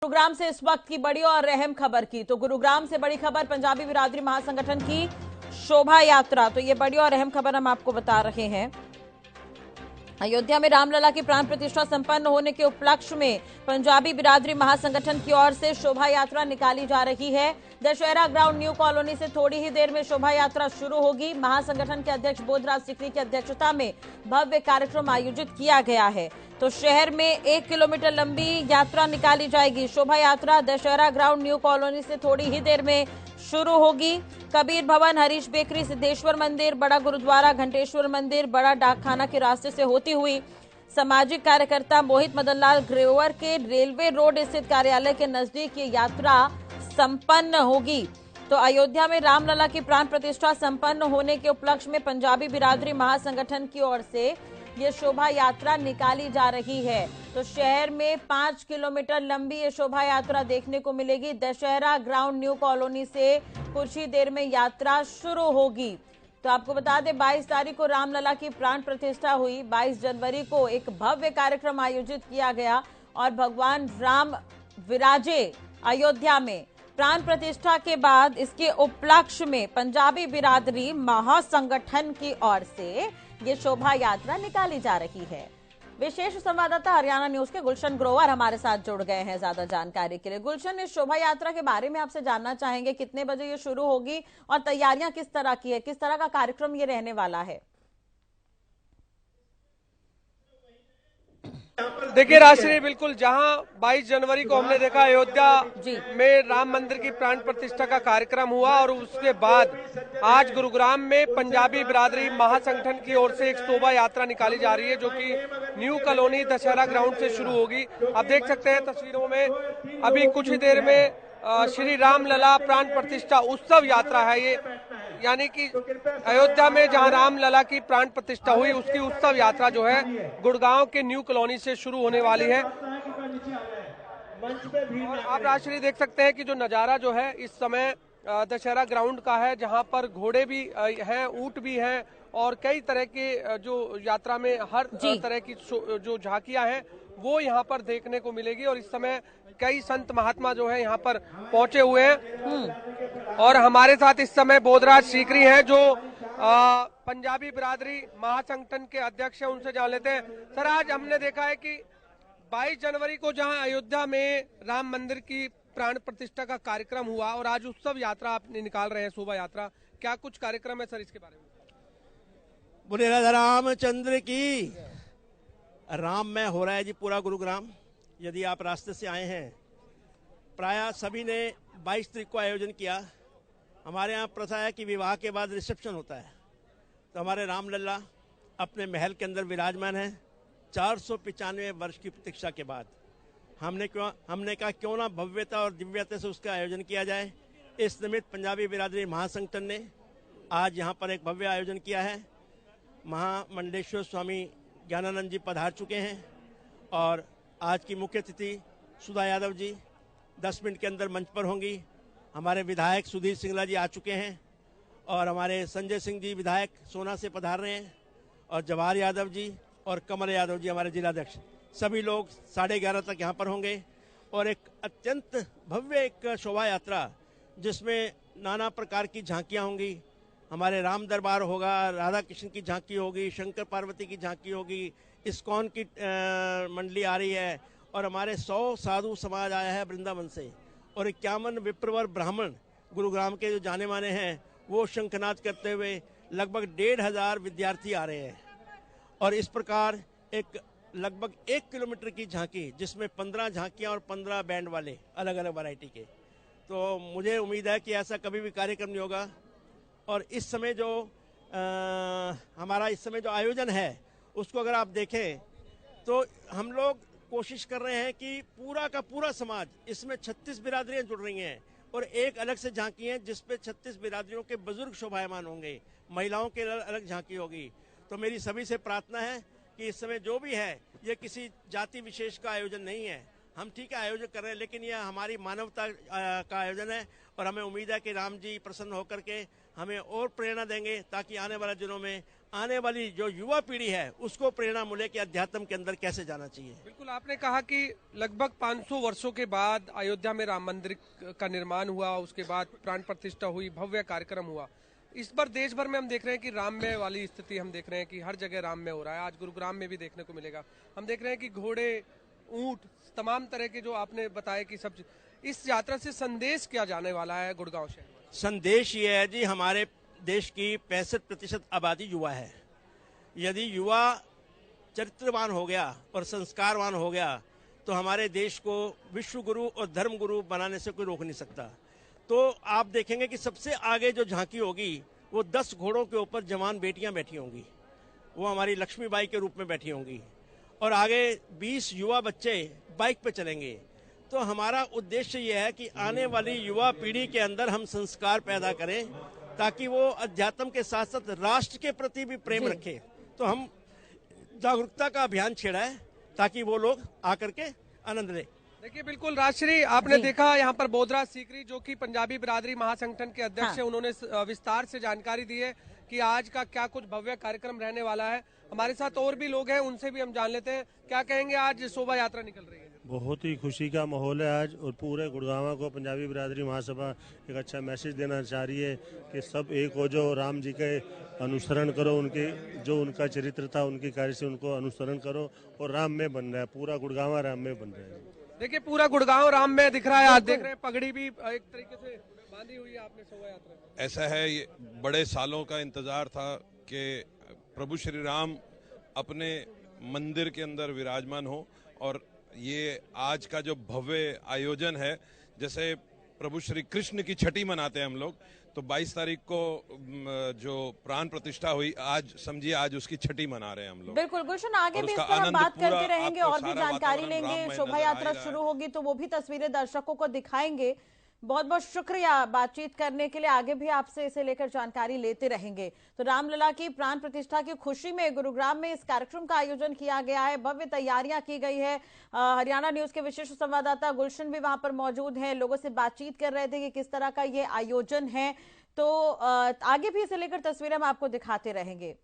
गुरुग्राम से इस वक्त की बड़ी और अहम खबर की तो गुरुग्राम से बड़ी खबर पंजाबी बिरादरी महासंगठन की शोभा यात्रा। तो ये बड़ी और अहम खबर हम आपको बता रहे हैं। अयोध्या में रामलला की प्राण प्रतिष्ठा संपन्न होने के उपलक्ष्य में पंजाबी बिरादरी महासंगठन की ओर से शोभा यात्रा निकाली जा रही है। दशहरा ग्राउंड न्यू कॉलोनी से थोड़ी ही देर में शोभा यात्रा शुरू होगी। महासंगठन के अध्यक्ष बोधराज सीकरी की अध्यक्षता में भव्य कार्यक्रम आयोजित किया गया है। तो शहर में 1 किलोमीटर लंबी यात्रा निकाली जाएगी। शोभा यात्रा दशहरा ग्राउंड न्यू कॉलोनी से थोड़ी ही देर में शुरू होगी। कबीर भवन, हरीश बेकरी, सिद्धेश्वर मंदिर, बड़ा गुरुद्वारा, घंटेश्वर मंदिर, बड़ा डाकखाना के रास्ते से होती हुई सामाजिक कार्यकर्ता मोहित मदनलाल ग्रोवर के रेलवे रोड स्थित कार्यालय के नजदीक ये यात्रा संपन्न होगी। तो अयोध्या में रामलला की प्राण प्रतिष्ठा संपन्न होने के उपलक्ष्य में पंजाबी बिरादरी महासंगठन की ओर से ये शोभा यात्रा निकाली जा रही है। तो शहर में 5 किलोमीटर लंबी ये शोभा यात्रा देखने को मिलेगी। दशहरा ग्राउंड न्यू कॉलोनी से कुछ ही देर में यात्रा शुरू होगी। तो आपको बता दें 22 तारीख को रामलला की प्राण प्रतिष्ठा हुई। 22 जनवरी को एक भव्य कार्यक्रम आयोजित किया गया और भगवान राम विराजे अयोध्या में। प्राण प्रतिष्ठा के बाद इसके उपलक्ष्य में पंजाबी बिरादरी महासंगठन की ओर से ये शोभा यात्रा निकाली जा रही है। विशेष संवाददाता हरियाणा न्यूज के गुलशन ग्रोवर हमारे साथ जुड़ गए हैं ज्यादा जानकारी के लिए। गुलशन, इस शोभा यात्रा के बारे में आपसे जानना चाहेंगे, कितने बजे ये शुरू होगी और तैयारियां किस तरह की है, किस तरह का कार्यक्रम ये रहने वाला है? देखिए राष्ट्रीय, बिल्कुल जहां 22 जनवरी को हमने देखा अयोध्या में राम मंदिर की प्राण प्रतिष्ठा का कार्यक्रम हुआ और उसके बाद आज गुरुग्राम में पंजाबी बिरादरी महासंगठन की ओर से एक शोभा यात्रा निकाली जा रही है जो कि न्यू कॉलोनी दशहरा ग्राउंड से शुरू होगी। आप देख सकते हैं तस्वीरों में, अभी कुछ ही देर में श्री रामलला प्राण प्रतिष्ठा उत्सव यात्रा है ये, यानी कि अयोध्या में जहां रामलला की प्राण प्रतिष्ठा हुई उसकी उत्सव यात्रा जो है गुड़गांव के न्यू कॉलोनी से शुरू होने वाली है। और आप राष्ट्रीय देख सकते हैं कि जो नजारा जो है इस समय दशहरा ग्राउंड का है, जहां पर घोड़े भी हैं, ऊंट भी हैं और कई तरह के जो यात्रा में हर तरह की जो झांकियां हैं वो यहाँ पर देखने को मिलेगी। और इस समय कई संत महात्मा जो है यहाँ पर पहुंचे हुए हैं और हमारे साथ इस समय बोधराज सीकरी हैं जो पंजाबी बिरादरी महासंगठन के अध्यक्ष हैं। उनसे जान लेते हैं। सर, आज हमने देखा है कि 22 जनवरी को जहां अयोध्या में राम मंदिर की प्राण प्रतिष्ठा का कार्यक्रम हुआ और आज उत्सव यात्रा आप निकाल रहे हैं, शोभा यात्रा, क्या कुछ कार्यक्रम है सर इसके बारे में? बोले राधा रामचंद्र की। राम में हो रहा है जी पूरा गुरुग्राम। यदि आप रास्ते से आए हैं, प्राय सभी ने 22 तारीख को आयोजन किया। हमारे यहाँ प्रथा है कि विवाह के बाद रिसेप्शन होता है, तो हमारे रामलला अपने महल के अंदर विराजमान है 495 वर्ष की प्रतीक्षा के बाद। हमने कहा क्यों ना भव्यता और दिव्यता से उसका आयोजन किया जाए। इस निमित्त पंजाबी बिरादरी महासंगठन ने आज यहाँ पर एक भव्य आयोजन किया है। महामंडलेश्वर स्वामी ज्ञानानंद जी पधार चुके हैं और आज की मुख्य अतिथि सुधा यादव जी 10 मिनट के अंदर मंच पर होंगी। हमारे विधायक सुधीर सिंगला जी आ चुके हैं और हमारे संजय सिंह जी विधायक सोना से पधार रहे हैं और जवाहर यादव जी और कमल यादव जी हमारे जिलाध्यक्ष, सभी लोग 11:30 तक यहाँ पर होंगे। और एक अत्यंत भव्य एक शोभा यात्रा जिसमें नाना प्रकार की झांकियाँ होंगी। हमारे राम दरबार होगा, राधा कृष्ण की झांकी होगी, शंकर पार्वती की झांकी होगी, इस्कॉन की मंडली आ रही है और हमारे 100 साधु समाज आया है वृंदावन से और 51 विप्रवर ब्राह्मण गुरुग्राम के जो जाने माने हैं वो शंखनाद करते हुए लगभग 1,500 विद्यार्थी आ रहे हैं। और इस प्रकार एक लगभग 1 किलोमीटर की झांकी जिसमें 15 झांकियां और 15 बैंड वाले अलग अलग वैरायटी के। तो मुझे उम्मीद है कि ऐसा कभी भी कार्यक्रम नहीं होगा। और इस समय जो हमारा इस समय जो आयोजन है उसको अगर आप देखें तो हम लोग कोशिश कर रहे हैं कि पूरा का पूरा समाज, इसमें 36 बिरादरियां जुड़ रही हैं और एक अलग से झांकी है जिसपे 36 बिरादरियों के बुजुर्ग शोभायमान होंगे, महिलाओं के अलग झांकी होगी। तो मेरी सभी से प्रार्थना है कि इस समय जो भी है ये किसी जाति विशेष का आयोजन नहीं है। हम ठीक है आयोजन कर रहे हैं, लेकिन यह हमारी मानवता का आयोजन है और हमें उम्मीद है कि राम जी प्रसन्न होकर के हमें और प्रेरणा देंगे ताकि आने वाले दिनों में आने वाली जो युवा पीढ़ी है उसको प्रेरणा मिले कि अध्यात्म के अंदर कैसे जाना चाहिए। बिल्कुल, आपने कहा कि लगभग 500 वर्षों के बाद अयोध्या में राम मंदिर का निर्माण हुआ, उसके बाद प्राण प्रतिष्ठा हुई, भव्य कार्यक्रम हुआ। इस बार देश भर में हम देख रहे हैं कि राममय वाली स्थिति हम देख रहे हैं कि हर जगह राममय हो रहा है। आज गुरुग्राम में भी देखने को मिलेगा। हम देख रहे हैं कि घोड़े, ऊंट, तमाम तरह के जो आपने बताया कि सब। इस यात्रा से संदेश क्या जाने वाला है गुड़गांव शहर में? संदेश ये है जी, हमारे देश की 65% आबादी युवा है। यदि युवा चरित्रवान हो गया और संस्कारवान हो गया तो हमारे देश को विश्व गुरु और धर्म गुरु बनाने से कोई रोक नहीं सकता। तो आप देखेंगे कि सबसे आगे जो झांकी होगी वो 10 घोड़ों के ऊपर जवान बेटियां बैठी होंगी, वो हमारी लक्ष्मीबाई के रूप में बैठी होंगी, और आगे 20 युवा बच्चे बाइक पे चलेंगे। तो हमारा उद्देश्य ये है कि आने वाली युवा पीढ़ी के अंदर हम संस्कार पैदा करें ताकि वो अध्यात्म के साथ साथ राष्ट्र के प्रति भी प्रेम रखें। तो हम जागरूकता का अभियान छेड़ा है ताकि वो लोग आकर के आनंद लें। देखिए, बिल्कुल राजश्री, आपने देखा यहाँ पर बोधराज सीकरी जो कि पंजाबी बिरादरी महासंगठन के अध्यक्ष है, उन्होंने विस्तार से जानकारी दी है कि आज का क्या कुछ भव्य कार्यक्रम रहने वाला है। हमारे साथ और भी लोग हैं, उनसे भी हम जान लेते हैं क्या कहेंगे। आज शोभा यात्रा निकल रही है, बहुत ही खुशी का माहौल है आज, और पूरे गुड़गांव को पंजाबी बिरादरी महासभा एक अच्छा मैसेज देना चाह रही है कि सब एक हो जाओ, राम जी के अनुसरण करो, उनकी जो उनका चरित्र था उनकी कार्य से उनको अनुसरण करो, और राम में बन रहा है, पूरा गुड़गांव राम में बन रहा है। देखिए, पूरा गुड़गांव राम में दिख रहा है। आज देख रहे हैं पगड़ी भी एक तरीके से बांधी हुई है आपने शोभा यात्रा। ऐसा है, ये बड़े सालों का इंतजार था कि प्रभु श्री राम अपने मंदिर के अंदर विराजमान हो, और ये आज का जो भव्य आयोजन है, जैसे प्रभु श्री कृष्ण की छठी मनाते हैं हम लोग, तो 22 तारीख को जो प्राण प्रतिष्ठा हुई, आज समझिए आज उसकी छठी मना रहे हैं हम लोग। बिल्कुल गुलशन, आगे भी इस पर हम बात करते रहेंगे और भी जानकारी लेंगे। शोभा यात्रा शुरू होगी तो वो भी तस्वीरें दर्शकों को दिखाएंगे। बहुत बहुत शुक्रिया बातचीत करने के लिए। आगे भी आपसे इसे लेकर जानकारी लेते रहेंगे। तो रामलला की प्राण प्रतिष्ठा की खुशी में गुरुग्राम में इस कार्यक्रम का आयोजन किया गया है, भव्य तैयारियां की गई है। हरियाणा न्यूज के विशेष संवाददाता गुलशन भी वहां पर मौजूद हैं, लोगों से बातचीत कर रहे थे कि किस तरह का ये आयोजन है। तो आगे भी इसे लेकर तस्वीरें हम आपको दिखाते रहेंगे।